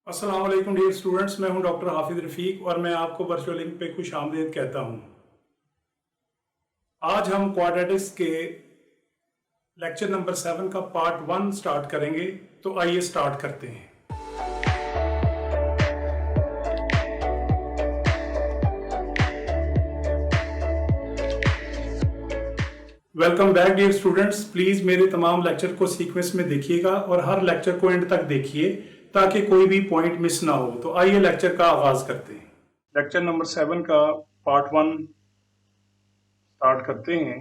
अस्सलाम वालेकुम dear students, मैं हूं डॉक्टर हाफिज रफ़ीक और मैं आपको वर्चुअल लिंक पे खुश आमदीद कहता हूं। आज हम क्वाड्रेटिक्स के लेक्चर नंबर 7 का पार्ट 1 स्टार्ट करेंगे। तो आइए स्टार्ट करते हैं। Welcome back dear students, please मेरे तमाम लेक्चर को सीक्वेंस में देखिएगा और हर लेक्चर को एंड तक देखिए ताकि कोई भी पॉइंट मिस ना हो। तो आइए लेक्चर का आगाज करते हैं। लेक्चर नंबर 7 का पार्ट 1 स्टार्ट करते हैं।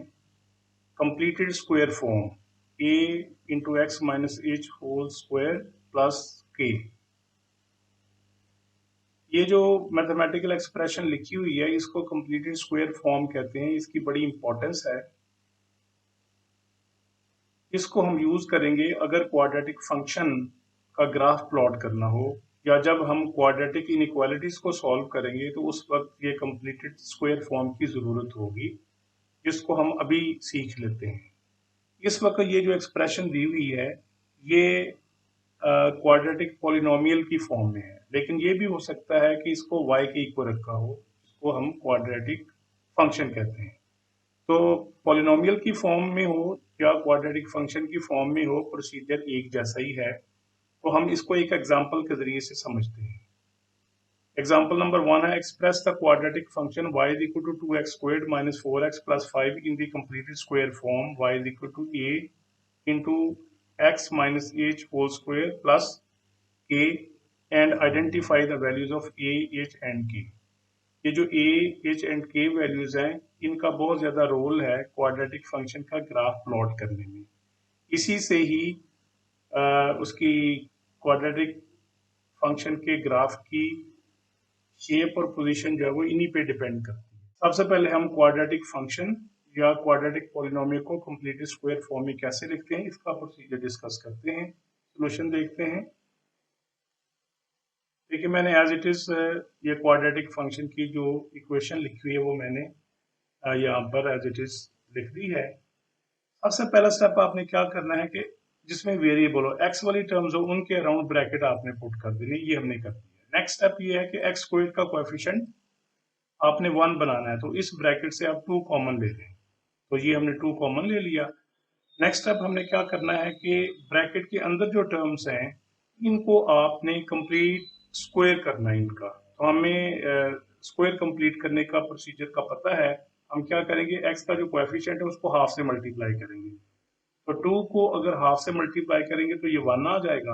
Completed square form a into x minus h whole square plus k. ये जो मैथमेटिकल एक्सप्रेशन लिखी हुई है इसको कंप्लीटेड स्क्वायर फॉर्म कहते हैं। इसकी बड़ी इंपॉर्टेंस है। इसको हम यूज करेंगे अगर क्वाड्रेटिक फंक्शन का ग्राफ प्लॉट करना हो या जब हम क्वाड्रेटिक इनइक्वालिटीज को सॉल्व करेंगे तो उस वक्त ये कंप्लीटेड स्क्वायर फॉर्म की जरूरत होगी, जिसको हम अभी सीख लेते हैं। इस वक्त ये जो एक्सप्रेशन दी हुई है ये क्वाड्रेटिक पॉलिनोमियल की फॉर्म में है, लेकिन ये भी हो सकता है कि इसको y के इक्वल रखा हो, इसको हम क्वाड्रेटिक फंक्शन कहते हैं। तो पॉलिनोमियल की फॉर्म में हो या क्वाड्रेटिक फंक्शन की फॉर्म में हो, प्रोसीजर एक जैसा ही है। तो हम इसको एक एग्जांपल के जरिए से समझते हैं। एग्जाम्पल नंबर 1 है, express the quadratic function y is equal to 2x squared minus 4x plus 5 in the completed square form y is equal to a into x minus h whole square plus k and identify the values of a, h and k। ये जो a, h and k values हैं इनका बहुत ज्यादा role है quadratic function का graph plot करने में। इसी से ही उसकी क्वाड्रेटिक फंक्शन के ग्राफ की शेप और पोजीशन जो है वो इन्हीं पे डिपेंड करती है। सबसे पहले हम क्वाड्रेटिक फंक्शन या क्वाड्रेटिक पॉलिनोमियल को कंप्लीटेड स्क्वायर फॉर्म में कैसे लिखते हैं इसका प्रोसीजर डिस्कस करते हैं, सॉल्यूशन देखते हैं। देखिए मैंने एज इट इज ये क्वाड्रेटिक फंक्शन की जो इक्वेशन लिखी हुई है वो मैंने यहाँ पर एज इट इज लिख दी है। सबसे पहला स्टेप आपने क्या करना है कि जिसमें वेरिएबल हो, एक्स वाली टर्म्स हो, उनके अराउंड ब्रैकेट आपने पुट कर देनी, ये हमने कर दिया। नेक्स्ट स्टेप ये है कि एक्स स्क्वायर का कोएफिशिएंट आपने 1 बनाना है, तो इस ब्रैकेट से आप 2 कॉमन ले लें। तो ये हमने 2 कॉमन ले लिया। नेक्स्ट स्टेप हमने क्या करना है कि ब्रैकेट के अंदर जो टर्म्स हैं इनको आपने कंप्लीट स्क्वायर करना है इनका। तो हमें स्क्वायर कंप्लीट करने का प्रोसीजर का पता है। हम क्या करेंगे, एक्स का जो कोएफिशिएंट है उसको हाफ से मल्टीप्लाई करेंगे। तो 2 को अगर हाफ से मल्टीप्लाई करेंगे तो ये 1 आ जाएगा।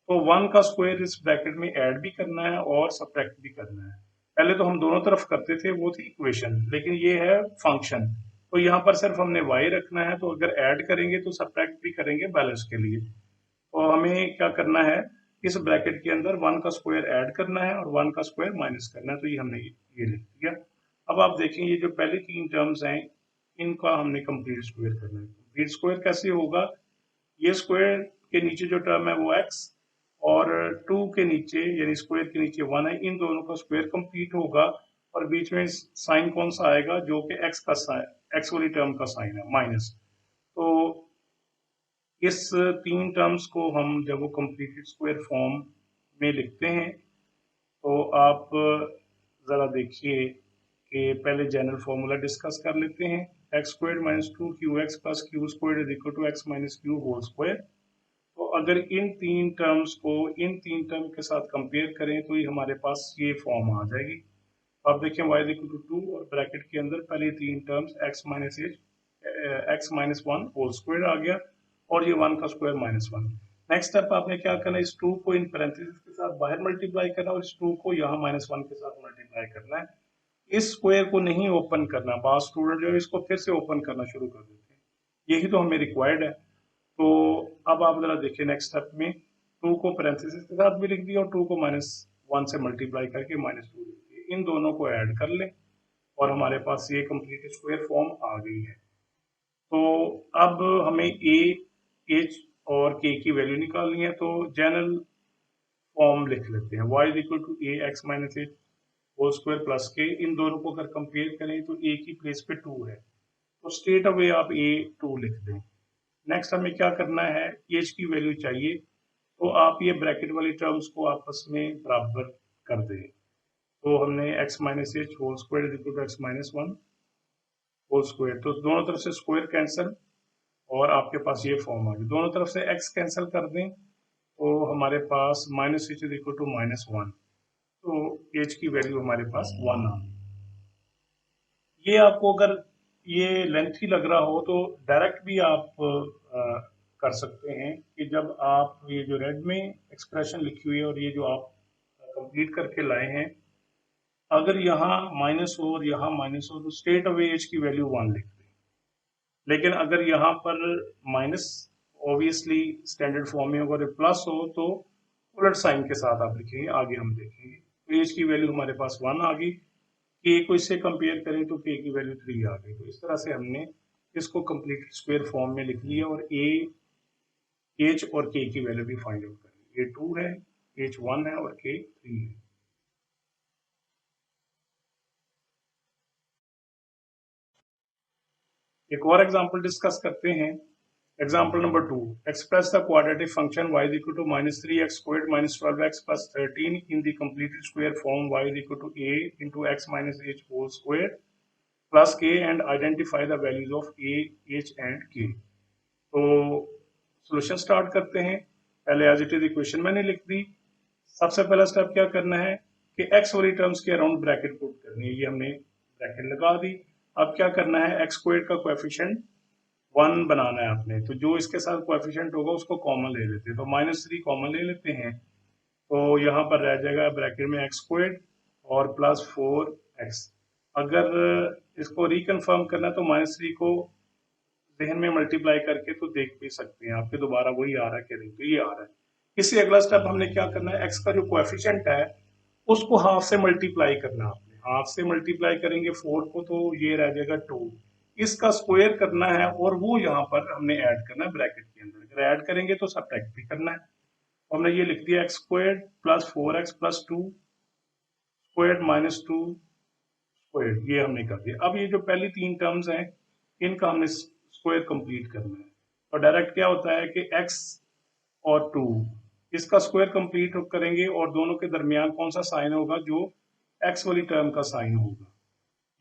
तो 1 का स्क्वायर इस ब्रैकेट में ऐड भी करना है और सब्ट्रैक्ट भी करना है। पहले तो हम दोनों तरफ करते थे, वो थी इक्वेशन, लेकिन ये है फंक्शन। तो यहाँ पर सिर्फ हमने y रखना है, तो अगर ऐड करेंगे तो सब्ट्रैक्ट भी करेंगे बैलेंस के लिए। तो हमें क्या करना है, इस ब्रैकेट के अंदर 1 का स्क्वायर ऐड करना है और 1 का स्क्वायर माइनस करना है। तो ये हमने ये लिख दिया। अब आप देखें ये जो पहले 3 टर्म्स हैं इनका हमने कंप्लीट स्क्वायर करना है। कंप्लीट स्क्वायर कैसे होगा, ये स्क्वायर के नीचे जो टर्म है वो x और 2 के नीचे यानी स्क्वायर के नीचे 1 है, इन दोनों का स्क्वायर कंप्लीट होगा और बीच में साइन कौन सा आएगा, जो कि x का साइन, x वाली टर्म का साइन है, माइनस। तो इस 3 टर्म्स को हम जब वो कंप्लीटेड स्क्वायर फॉर्म में लिखते हैं तो आप जरा देखिए कि पहले जनरल फॉर्मूला डिस्कस कर लेते हैं। X square minus 2 plus q square is equal to x minus q whole square. तो अगर इन 3 टर्म्स को इन 3 टर्म के साथ कंपेयर करें तो ये हमारे पास ये फॉर्म आ जाएगी। अब देखिए y इज इक्वल टू 2 और ब्रैकेट के अंदर पहले 3 terms x minus 1 whole square आ गया और ये 1 का स्क्वायर माइनस 1। नेक्स्ट स्टेप आपने क्या करना है, इस 2 को इन पैरेंथेसिस के साथ बाहर मल्टीप्लाई करना और इस 2 को यहाँ माइनस 1 के साथ मल्टीप्लाई करना है। इस स्क्वायर को नहीं ओपन करना, बाद स्टूडेंट जो है इसको फिर से ओपन करना शुरू कर देते हैं, यही तो हमें रिक्वायर्ड है। तो अब आप जरा देखिए नेक्स्ट स्टेप में 2 को पैरेंथेसिस के साथ भी लिख दिया और 2 को माइनस 1 से मल्टीप्लाई करके माइनस 2 लिख दिया। इन दोनों को ऐड कर लें और हमारे पास ये कंप्लीट स्क्वायर फॉर्म आ गई है। तो अब हमें ए, एच और के की वैल्यू निकालनी है। तो जनरल फॉर्म लिख लेते हैं, y is equal to a x minus h whole square plus k. इन दोनों को अगर कंपेयर करें तो a की प्लेस पे 2 है, तो स्ट्रेट अवे आप a 2 लिख दें। नेक्स्ट हमें क्या करना है, एच की वैल्यू चाहिए, तो आप ये ब्रैकेट वाली टर्म्स को आपस में बराबर कर दें। तो हमने x minus h whole square is equal to x minus one whole square, तो दोनों तरफ से स्क्वायर कैंसिल और आपके पास ये फॉर्म आ गई। दोनों तरफ से x कैंसिल कर दें तो हमारे पास minus H is equal to minus one, तो h की वैल्यू हमारे पास वन आ गई। ये आपको अगर ये लेंथी लग रहा हो तो डायरेक्ट भी आप कर सकते हैं कि जब आप ये जो रेड में एक्सप्रेशन लिखी हुई है और ये जो आप कंप्लीट करके लाए हैं, अगर यहाँ माइनस हो और यहाँ माइनस हो तो स्ट्रेट अवे एच की वैल्यू वन लिख दें। लेकिन अगर यहाँ पर माइनस ऑब्वियसली स्टैंडर्ड फॉर्म में होगा और प्लस हो तो उलट साइन के साथ आप लिखेंगे, आगे हम देखेंगे। तो एच की वैल्यू हमारे पास वन आ गई। के को इससे कंपेयर करें तो के की वैल्यू 3 आ गई। तो इस तरह से हमने इसको कंप्लीट स्क्वायर फॉर्म में लिख लिया और ए एच और के की वैल्यू भी फाइंड आउट कर ली। ए 2 है, एच 1 है और के 3 है। एक और एग्जांपल डिस्कस करते हैं। Example number 2, express the quadratic function y is equal to minus 3x squared minus 12x plus 13 in the completed square form y is equal to a into x minus h whole square plus k and identify the values of a, h and k। तो solution start करते हैं। पहले as it is equation मैंने लिख दी। सबसे पहला step क्या करना है कि x वाली टर्म्स के अराउंड ब्रैकेट पुट करनी है। ये हमने ब्रैकेट लगा दी। अब क्या करना है, x स्क्वायर का कोएफिशिएंट 1 बनाना है आपने, तो जो इसके साथ कोएफिशिएंट होगा उसको कॉमन ले लेते हैं। तो माइनस 3 कॉमन ले लेते हैं, तो यहाँ पर रह जाएगा ब्रैकेट में x स्क्वायर और प्लस 4x। अगर इसको रिकन्फर्म करना है तो माइनस 3 को जहन में मल्टीप्लाई करके तो देख भी सकते हैं आपके, दोबारा वही आ रहा है कि नहीं, तो ये आ रहा है। इससे अगला स्टेप हमने क्या करना है, x का जो कोएफिशिएंट है उसको हाफ से मल्टीप्लाई करना है आपने। हाफ से मल्टीप्लाई करेंगे 4 को तो ये रह जाएगा 2। इसका स्क्वायर करना है और वो यहाँ पर हमने ऐड करना है ब्रैकेट के अंदर। अगर ऐड करेंगे तो सब्ट्रैक्ट भी करना है। तो हमने ये लिख दिया x square plus 4x plus 2 square minus 2 square, ये हमने कर दिया। अब ये जो पहली तीन टर्म्स हैं इनका हमने स्क्वायर कंप्लीट करना है। तो डायरेक्ट क्या होता है कि x और 2 इसका स्क्वायर कंप्लीट करेंगे और दोनों के दरमियान कौन सा साइन होगा, जो x वाली टर्म का साइन होगा।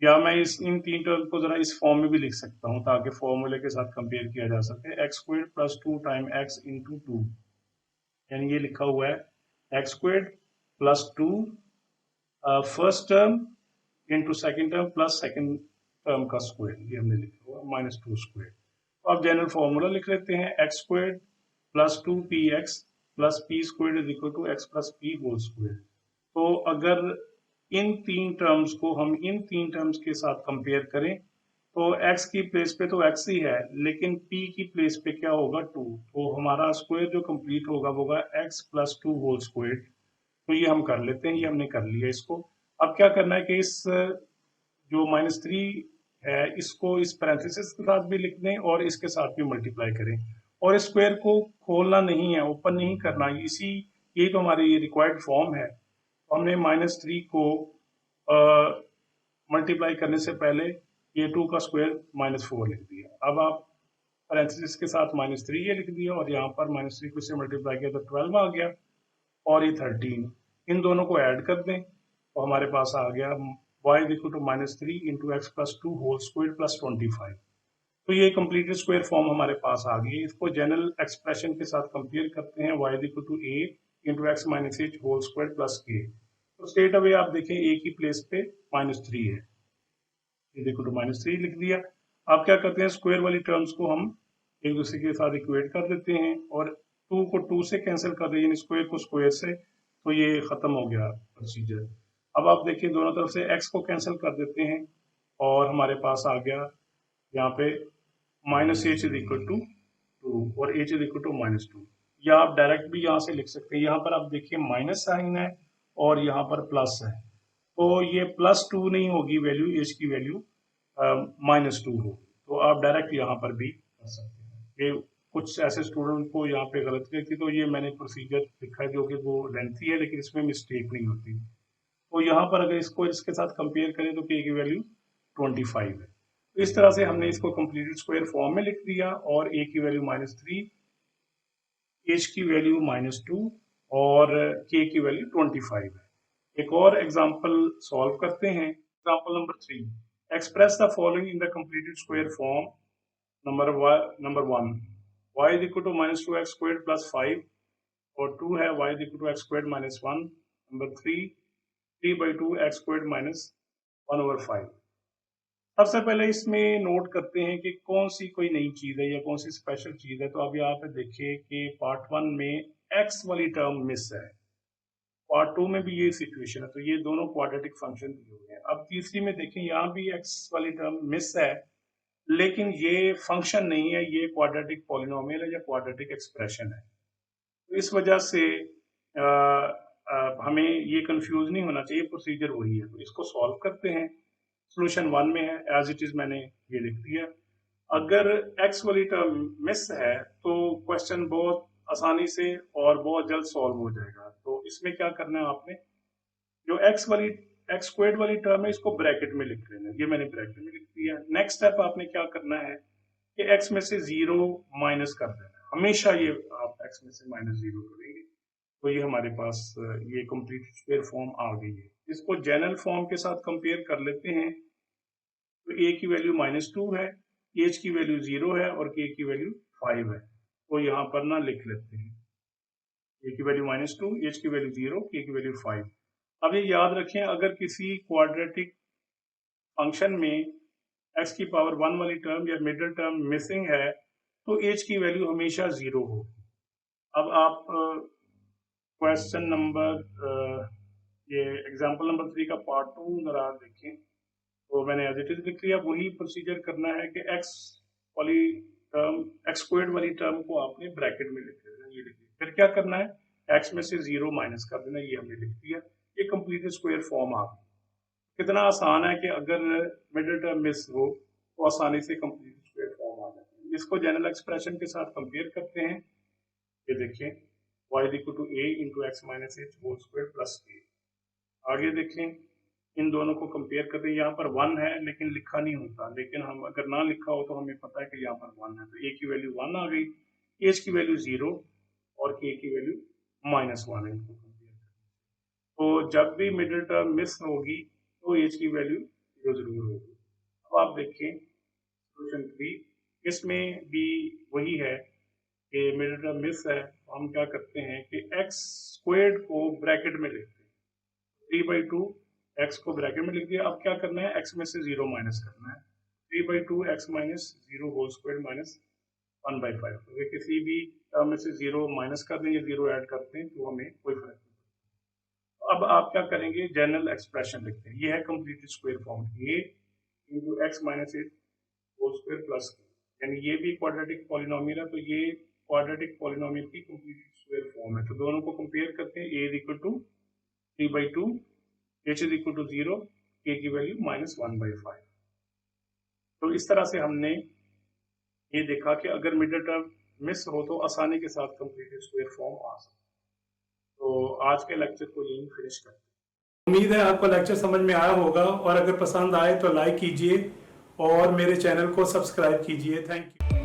या मैं इन तीन टर्म को जरा इस फॉर्म में भी लिख सकता हूँ ताकि फॉर्मूले के साथ कंपेयर किया जा सके। X square plus 2 time x into 2, यानी ये लिखा हुआ है x square plus 2 first term into second term plus second term का स्क्वायर, ये हमने लिखा हुआ माइनस 2 स्क्वायर। तो अब जनरल फॉर्मूला लिख लेते हैं, x square plus 2 p x plus p square is equal to x plus p whole square. तो अगर इन तीन टर्म्स को हम इन तीन टर्म्स के साथ कंपेयर करें तो x की प्लेस पे तो x ही है, लेकिन p की प्लेस पे क्या होगा 2। तो हमारा स्क्वायर जो कंप्लीट होगा वो होगा x प्लस 2 होल स्क्वायर। तो ये हम कर लेते हैं, ये हमने कर लिया इसको। अब क्या करना है कि इस जो माइनस 3 है इसको इस पैरेंथेसिस के साथ भी लिख दें और इसके साथ भी मल्टीप्लाई करें। और इस स्क्वायर को खोलना नहीं है, ओपन नहीं करना, इसी यही तो हमारी ये रिक्वायर्ड फॉर्म है। तो हमने माइनस 3 को मल्टीप्लाई करने से पहले ये 2 का स्क्वायर माइनस 4 लिख दिया। अब आप पैरेंथेसिस के साथ माइनस 3 ये लिख दिया और यहाँ पर माइनस 3 को इससे मल्टीप्लाई किया तो 12 आ गया और ये 13। इन दोनों को ऐड कर दें तो हमारे पास आ गया y equal to minus 3 into x plus 2 whole square plus 25। तो ये कंप्लीटेड स्क्वायर फॉर्म हमारे पास आ गई है। इसको जनरल एक्सप्रेशन के साथ कंपेयर करते हैं, y equal to a into x minus h whole square plus k। तो स्ट्रेट अवे आप देखें a की प्लेस पे माइनस 3 है, इक्वल टू माइनस 3 लिख दिया। आप क्या करते हैं, स्क्वायर वाली टर्म्स को हम एक दूसरे के साथ इक्वेट कर देते हैं और 2 को 2 से कैंसिल कर दें, यानी स्क्वायर को स्क्वायर से, तो ये खत्म हो गया प्रोसीजर। अब आप देखिए दोनों तरफ से x को कैंसिल कर देते हैं और हमारे पास आ गया यहाँ पे minus H is equal to 2 और h is equal to minus 2। या आप डायरेक्ट भी यहाँ से लिख सकते हैं। यहाँ पर आप देखिए माइनस साइन है और यहाँ पर प्लस है, तो ये प्लस 2 नहीं होगी वैल्यू, एच की वैल्यू माइनस 2 होगी। तो आप डायरेक्ट यहाँ पर भी कर सकते हैं। ये कुछ ऐसे स्टूडेंट को यहाँ पे गलती रहती, तो ये मैंने प्रोसीजर लिखा है जो कि वो लेंथी है लेकिन इसमें मिस्टेक नहीं होती। तो यहाँ पर अगर इसको इसके साथ कंपेयर करें तो k की वैल्यू 25 है। तो इस तरह से हमने इसको कंप्लीटेड स्क्वायर फॉर्म में लिख दिया और a की वैल्यू माइनस 3, एच की वैल्यू -2 और के की वैल्यू 25 है। एक और एग्जांपल सॉल्व करते हैं। Example number 3, express the following in the completed square form. Number 1, y is equal to -2x squared plus 5, और 2 है y is equal to x squared minus 1। Number 3, 3/2 x squared minus 1/5। सबसे पहले इसमें note करते हैं कि कौन सी कोई नई चीज है या कौन सी स्पेशल चीज है। तो अब यहाँ पे देखिए कि पार्ट 1 में x वाली टर्म मिस है, पार्ट 2 में भी ये सिचुएशन है, तो ये दोनों क्वाड्रेटिक फंक्शन दिए हुए हैं। अब तीसरी में देखें, यहाँ भी x वाली टर्म मिस है, लेकिन ये फंक्शन नहीं है, ये क्वाड्रेटिक पॉलिनोमियल है या क्वाड्रेटिक एक्सप्रेशन है। तो इस वजह से हमें ये कंफ्यूज नहीं होना चाहिए, प्रोसीजर वही है। तो इसको सॉल्व करते हैं। सोल्यूशन 1 में है, एज इट इज मैंने ये लिख दिया। अगर x वाली टर्म मिस है तो क्वेश्चन बहुत आसानी से और बहुत जल्द सॉल्व हो जाएगा। तो इसमें क्या करना है, आपने जो x स्क्वायर्ड वाली टर्म है इसको ब्रैकेट में लिख लेना है। ये मैंने ब्रैकेट में लिख दिया। नेक्स्ट स्टेप आपने क्या करना है कि x में से 0 माइनस कर देना है। हमेशा ये आप x में से -0 करेंगे तो ये हमारे पास ये कंप्लीट स्क्वायर फॉर्म आ गई है। इसको जनरल फॉर्म के साथ कंपेयर कर लेते हैं। तो a की वैल्यू -2 है, h की वैल्यू 0 है और k की वैल्यू 5 है। तो यहाँ पर ना लिख लेते हैं, a की वैल्यू -2, h की वैल्यू 0, k की वैल्यू 5। अब ये याद रखें, अगर किसी क्वाड्रेटिक फंक्शन में x की पावर 1 वाली टर्म या मिडिल टर्म मिसिंग है तो h की वैल्यू हमेशा 0 होगी। अब आप क्वेश्चन नंबर ये एग्जाम्पल नंबर 3 का पार्ट 2 जरा देखें। तो मैंने एज इट इज लिख लिया। वही प्रोसीजर करना है कि x वाली टर्म, x स्क्वायर्ड वाली टर्म को आपने ब्रैकेट में लिख देना, ये लिख दिया। फिर क्या करना है, x में से 0 माइनस कर देना, ये हमने लिख दिया। ये कंप्लीट स्क्वायर फॉर्म आ गई। कितना आसान है कि अगर मिडिल टर्म मिस हो तो आसानी से कंप्लीट स्क्वायर फॉर्म आ जाता है। इसको जनरल एक्सप्रेशन के साथ कंपेयर करते हैं। ये देखें, y equal to a into x minus h whole square plus a। आगे देखें, इन दोनों को कंपेयर करते हैं। यहाँ पर 1 है लेकिन लिखा नहीं होता, लेकिन हम अगर ना लिखा हो तो हमें पता है कि यहाँ पर 1 है। तो a की वैल्यू 1 आ गई, h की वैल्यू 0 और k की वैल्यू -1 है। इनको कंपेयर करते, तो जब भी मिडिल टर्म मिस होगी तो h की वैल्यू 0 जरूर होगी। अब आप देखें सोल्यूशन 3, इसमें भी वही है कि मिडिल टर्म मिस है। तो हम क्या करते हैं कि x स्क्वायर्ड को ब्रैकेट में लिखते हैं। 3/2 x को ब्रैकेट में लिख दिया। अब क्या करना है, x में से 0 माइनस करना है। 3/2 x minus 0 whole square minus 1/5। अगर किसी भी टर्म में से 0 माइनस कर दें या 0 ऐड करते हैं तो हमें कोई फर्क नहीं पड़ता। अब आप क्या करेंगे, जनरल एक्सप्रेशन लिखते हैं। ये है complete square form, a into x minus 8 whole square plus, यानी ये भी क्वाड्रेटिक पॉलिनोमियल है। तो ये क्वाड्रेटिक पॉलिनोमियल की कंप्लीट स्क्वायर फॉर्म है। तो दोनों को कंपेयर करते हैं। a is equal to 3/2, h is equal to 0, k की वैल्यू -1/5। तो इस तरह से हमने ये देखा कि अगर मिडिल टर्म मिस हो तो आसानी के साथ कंप्लीट स्क्वायर फॉर्म आ सकता है। तो आज के लेक्चर को यहीं फिनिश करते हैं। उम्मीद है आपको लेक्चर समझ में आया होगा, और अगर पसंद आए तो लाइक कीजिए और मेरे चैनल को सब्सक्राइब कीजिए। Thank you.